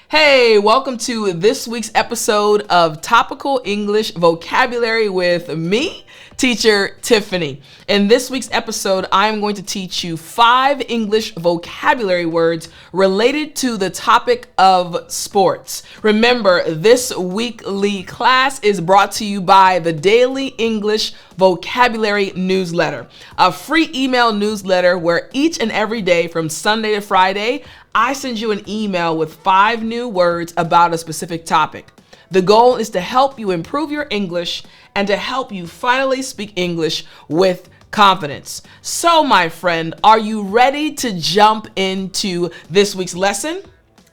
Hey, welcome to this week's episode of Topical English Vocabulary with me, teacher Tiffani. In this week's episode, I'm going to teach you 5 English vocabulary words related to the topic of sports. Remember, this weekly class is brought to you by the Daily English Vocabulary Newsletter, a free email newsletter where each and every day from Sunday to Friday, I send you an email with 5 new words about a specific topic. The goal is to help you improve your English and to help you finally speak English with confidence. So, my friend, are you ready to jump into this week's lesson?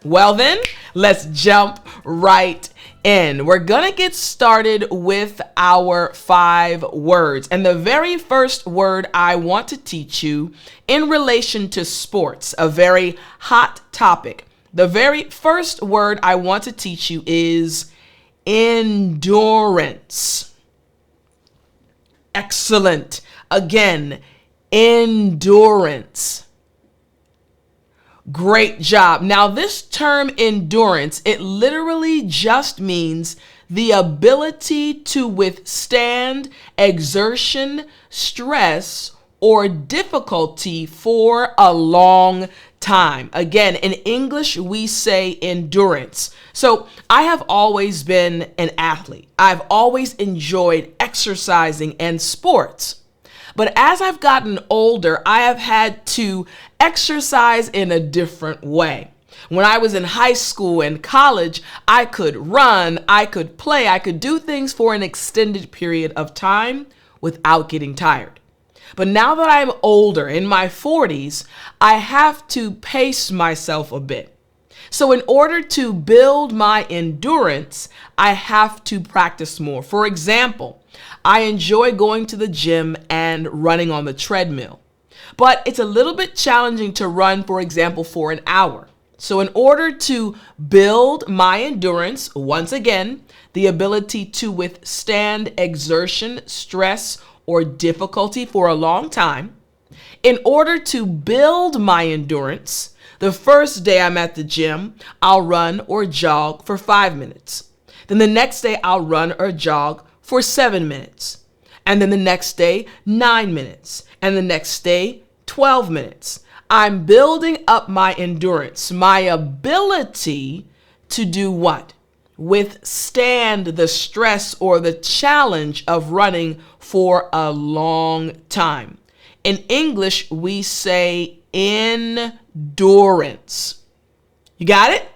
Well then, let's jump right in. We're gonna get started with our 5 words. And the very first word I want to teach you in relation to sports, a very hot topic. The very first word I want to teach you is endurance. Excellent. Again, endurance. Great job. Now, this term endurance, it literally just means the ability to withstand exertion, stress, or difficulty for a long time. Again, in English, we say endurance. So I have always been an athlete. I've always enjoyed exercising and sports. But as I've gotten older, I have had to exercise in a different way. When I was in high school and college, I could run, I could play, I could do things for an extended period of time without getting tired. But now that I'm older, in my 40s, I have to pace myself a bit. So in order to build my endurance, I have to practice more. For example, I enjoy going to the gym and running on the treadmill. But it's a little bit challenging to run, for example, for an hour. So in order to build my endurance, once again, the ability to withstand exertion, stress, or difficulty for a long time, in order to build my endurance, the first day I'm at the gym, I'll run or jog for 5 minutes. Then the next day I'll run or jog for 7 minutes. And then the next day, 9 minutes. And the next day, 12 minutes. I'm building up my endurance, my ability to do what? Withstand the stress or the challenge of running for a long time. In English, we say endurance. You got it?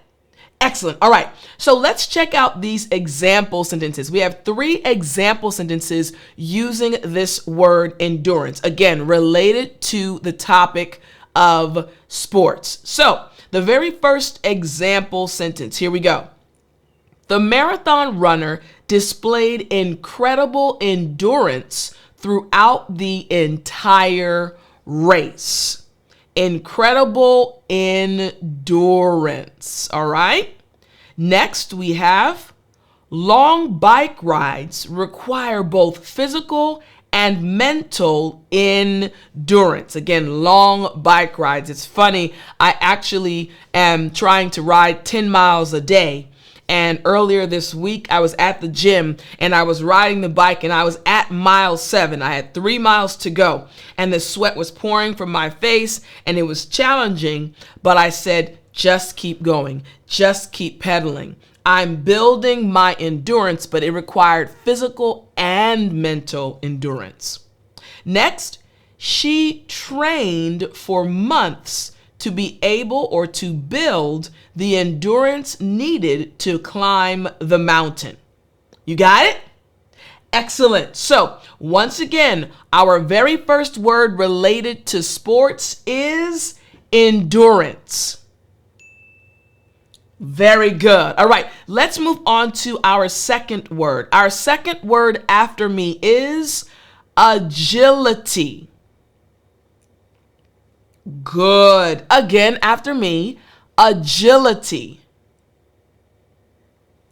Excellent. All right. So let's check out these example sentences. We have 3 example sentences using this word endurance. Again, related to the topic of sports. So the very first example sentence, here we go. The marathon runner displayed incredible endurance throughout the entire race. Incredible endurance. All right. Next, we have long bike rides require both physical and mental endurance. Again, long bike rides. It's funny. I actually am trying to ride 10 miles a day. And earlier this week, I was at the gym and I was riding the bike and I was at mile 7. I had 3 miles to go and the sweat was pouring from my face and it was challenging. But I said, just keep going. Just keep pedaling. I'm building my endurance, but it required physical and mental endurance. Next, she trained for months to be able or to build the endurance needed to climb the mountain. You got it? Excellent. So once again, our very first word related to sports is endurance. Very good. All right, let's move on to our second word. Our second word after me is agility. Good. Again, after me, agility.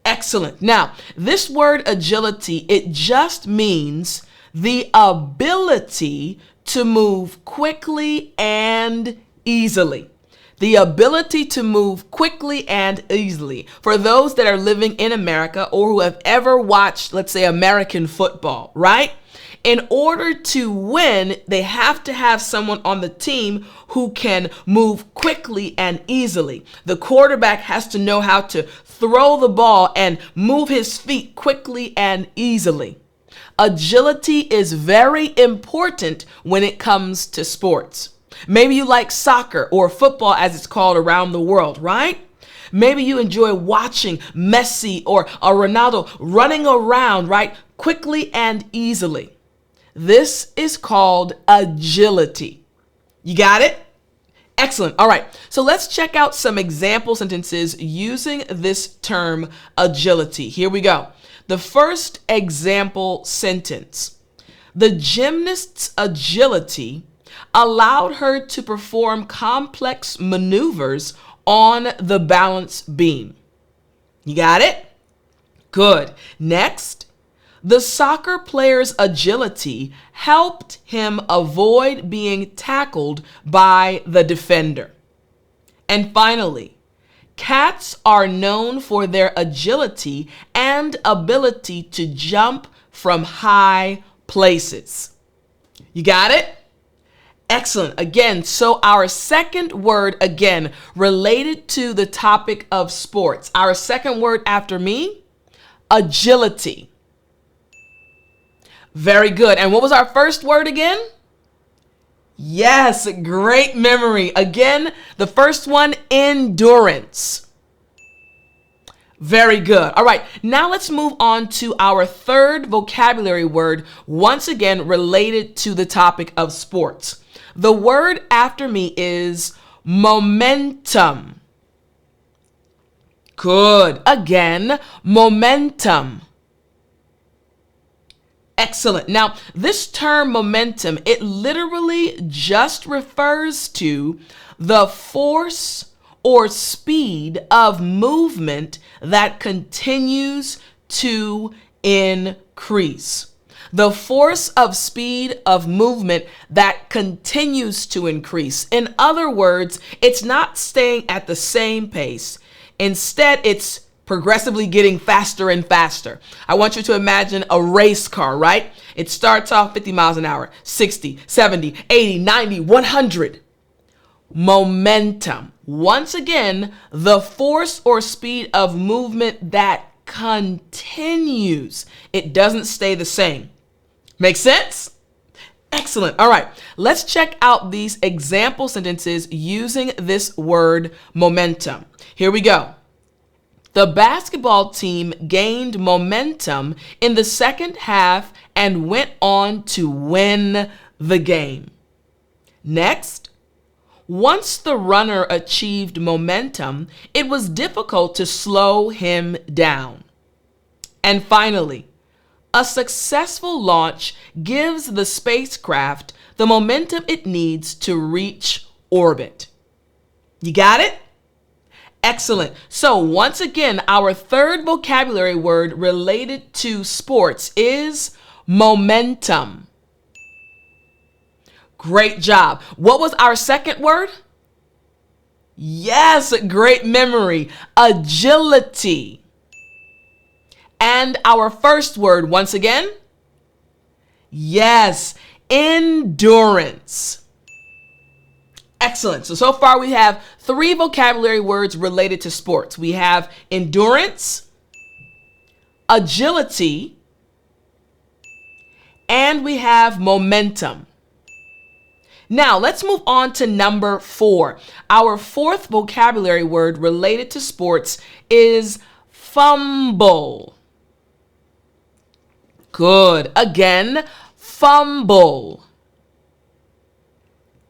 Excellent. Now, this word agility, it just means the ability to move quickly and easily. The ability to move quickly and easily. For those that are living in America or who have ever watched, let's say, American football, right? In order to win, they have to have someone on the team who can move quickly and easily. The quarterback has to know how to throw the ball and move his feet quickly and easily. Agility is very important when it comes to sports. Maybe you like soccer or football as it's called around the world, right? Maybe you enjoy watching Messi or Ronaldo running around, right? Quickly and easily. This is called agility. You got it? Excellent. All right. So let's check out some example sentences using this term agility. Here we go. The first example sentence. The gymnast's agility allowed her to perform complex maneuvers on the balance beam. You got it? Good. Next. The soccer player's agility helped him avoid being tackled by the defender. And finally, cats are known for their agility and ability to jump from high places. You got it? Excellent. Again, so our second word, again, related to the topic of sports. Our second word after me, agility. Very good. And what was our first word again? Yes, great memory. Again, the first one, endurance. Very good. All right, now let's move on to our third vocabulary word, once again related to the topic of sports. The word after me is momentum. Good. Again, momentum. Excellent. Now, this term momentum, it literally just refers to the force or speed of movement that continues to increase. The force of speed of movement that continues to increase. In other words, it's not staying at the same pace. Instead, it's progressively getting faster and faster. I want you to imagine a race car, right? It starts off 50 miles an hour, 60, 70, 80, 90, 100. Momentum. Once again, the force or speed of movement that continues. It doesn't stay the same. Make sense? Excellent. All right, let's check out these example sentences using this word momentum. Here we go. The basketball team gained momentum in the second half and went on to win the game. Next, once the runner achieved momentum, it was difficult to slow him down. And finally, a successful launch gives the spacecraft the momentum it needs to reach orbit. You got it? Excellent. So once again, our third vocabulary word related to sports is momentum. Great job. What was our second word? Yes, great memory. Agility. And our first word, once again? Yes, endurance. Excellent. So far we have 3 vocabulary words related to sports. We have endurance, agility, and we have momentum. Now let's move on to number 4. Our fourth vocabulary word related to sports is fumble. Good. Again, fumble.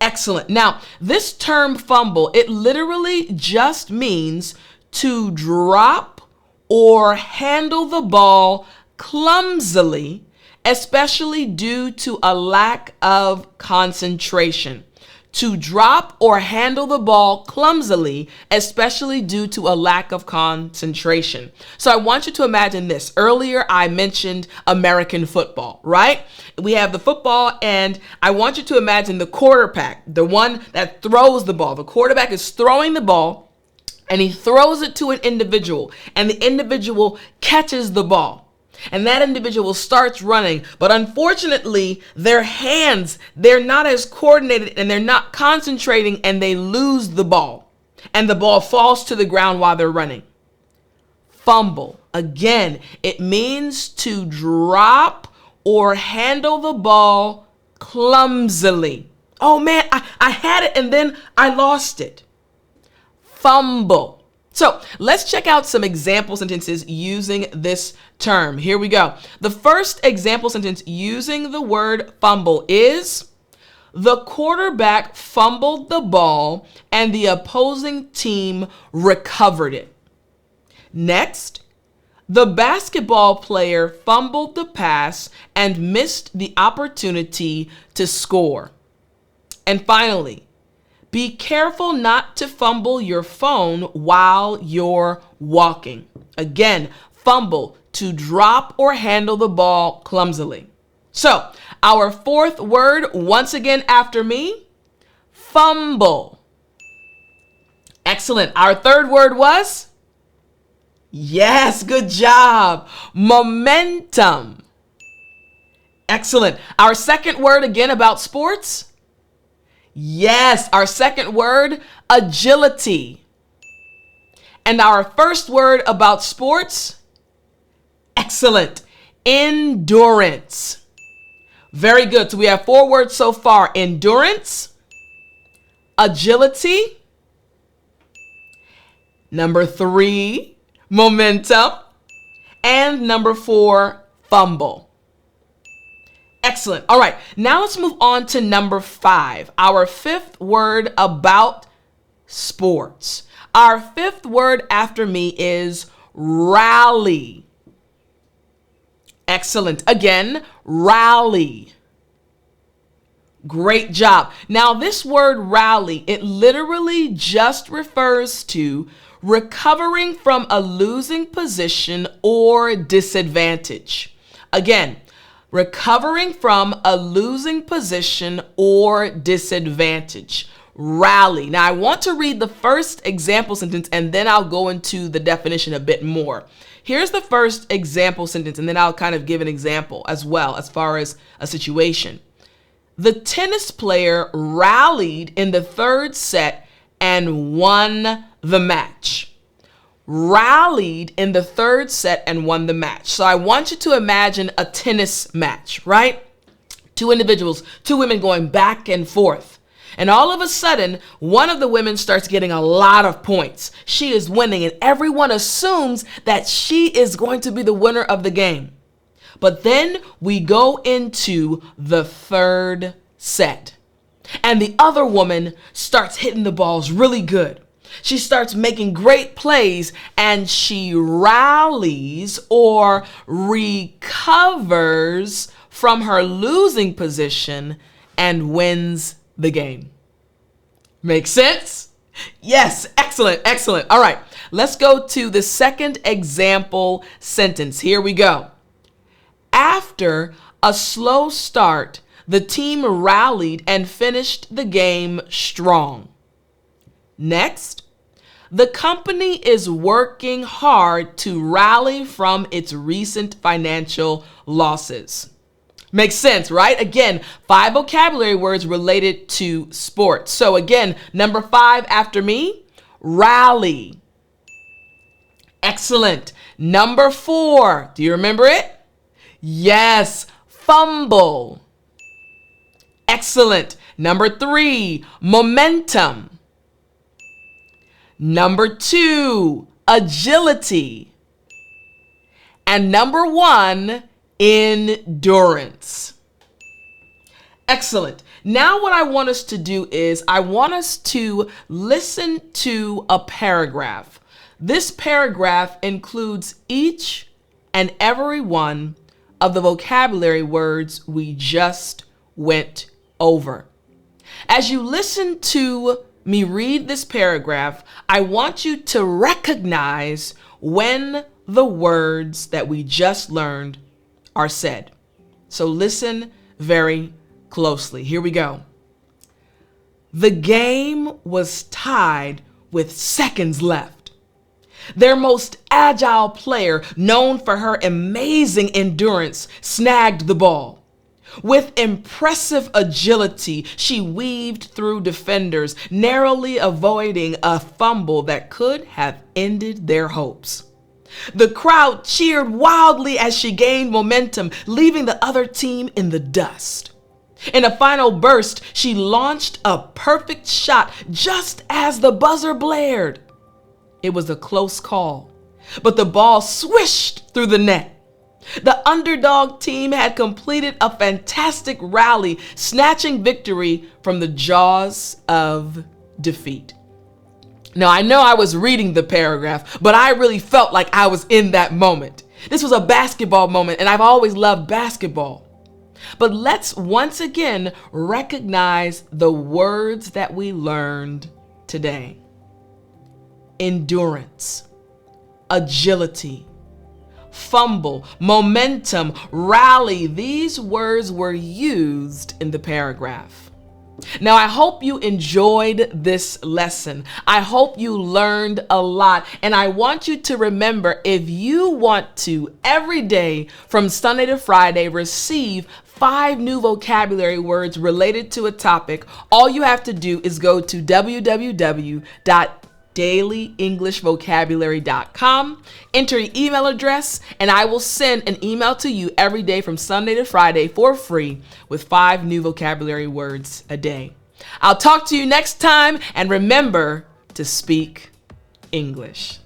Excellent. Now, this term fumble, it literally just means to drop or handle the ball clumsily, especially due to a lack of concentration. to drop or handle the ball clumsily, especially due to a lack of concentration. So I want you to imagine this. Earlier, I mentioned American football, right? We have the football, and I want you to imagine the quarterback, the one that throws the ball. The quarterback is throwing the ball, and he throws it to an individual, and the individual catches the ball. And that individual starts running, but unfortunately, their hands, they're not as coordinated and they're not concentrating, and they lose the ball. And the ball falls to the ground while they're running. Fumble. Again, it means to drop or handle the ball clumsily. Oh man, I had it and then I lost it. Fumble. So let's check out some example sentences using this term. Here we go. The first example sentence using the word fumble is, the quarterback fumbled the ball and the opposing team recovered it. Next, the basketball player fumbled the pass and missed the opportunity to score. And finally, be careful not to fumble your phone while you're walking. Again, fumble, to drop or handle the ball clumsily. So, our fourth word, once again after me, fumble. Excellent. Our third word was? Yes, good job. Momentum. Excellent. Our second word again about sports? Yes, our second word, agility. And our first word about sports? Excellent. Endurance. Very good. So we have 4 words so far: endurance, agility, number 3, momentum, and number 4, fumble. Excellent. All right, now let's move on to number 5, our 5th word about sports. Our 5th word after me is rally. Excellent. Again, rally. Great job. Now, this word rally, it literally just refers to recovering from a losing position or disadvantage. Again, recovering from a losing position or disadvantage. Rally. Now, I want to read the first example sentence and then I'll go into the definition a bit more. Here's the first example sentence, and then I'll kind of give an example as well as far as a situation. The tennis player rallied in the 3rd set and won the match. Rallied in the 3rd set and won the match. So I want you to imagine a tennis match, right? 2 individuals, 2 women going back and forth. And all of a sudden, one of the women starts getting a lot of points. She is winning, and everyone assumes that she is going to be the winner of the game. But then we go into the 3rd set, and the other woman starts hitting the balls really good. She starts making great plays, and she rallies or recovers from her losing position and wins the game. Make sense? Yes, excellent, excellent. All right, let's go to the second example sentence. Here we go. After a slow start, the team rallied and finished the game strong. Next, the company is working hard to rally from its recent financial losses. Makes sense, right? Again, 5 vocabulary words related to sports. So again, number 5 after me, rally. Excellent. Number 4, do you remember it? Yes, fumble. Excellent. Number 3, momentum. Number 2, agility. And number 1, endurance. Excellent. Now what I want us to do is I want us to listen to a paragraph. This paragraph includes each and every one of the vocabulary words we just went over. As you listen to me read this paragraph, I want you to recognize when the words that we just learned are said. So listen very closely. Here we go. The game was tied with seconds left. Their most agile player, known for her amazing endurance, snagged the ball. With impressive agility, she weaved through defenders, narrowly avoiding a fumble that could have ended their hopes. The crowd cheered wildly as she gained momentum, leaving the other team in the dust. In a final burst, she launched a perfect shot just as the buzzer blared. It was a close call, but the ball swished through the net. The underdog team had completed a fantastic rally, snatching victory from the jaws of defeat. Now, I know I was reading the paragraph, but I really felt like I was in that moment. This was a basketball moment, and I've always loved basketball. But let's once again recognize the words that we learned today. Endurance, agility, fumble, momentum, rally. These words were used in the paragraph. Now, I hope you enjoyed this lesson. I hope you learned a lot. And I want you to remember, if you want to, every day from Sunday to Friday, receive 5 new vocabulary words related to a topic, all you have to do is go to www.dailyenglishvocabulary.com, enter your email address, and I will send an email to you every day from Sunday to Friday for free with 5 new vocabulary words a day. I'll talk to you next time, and remember to speak English.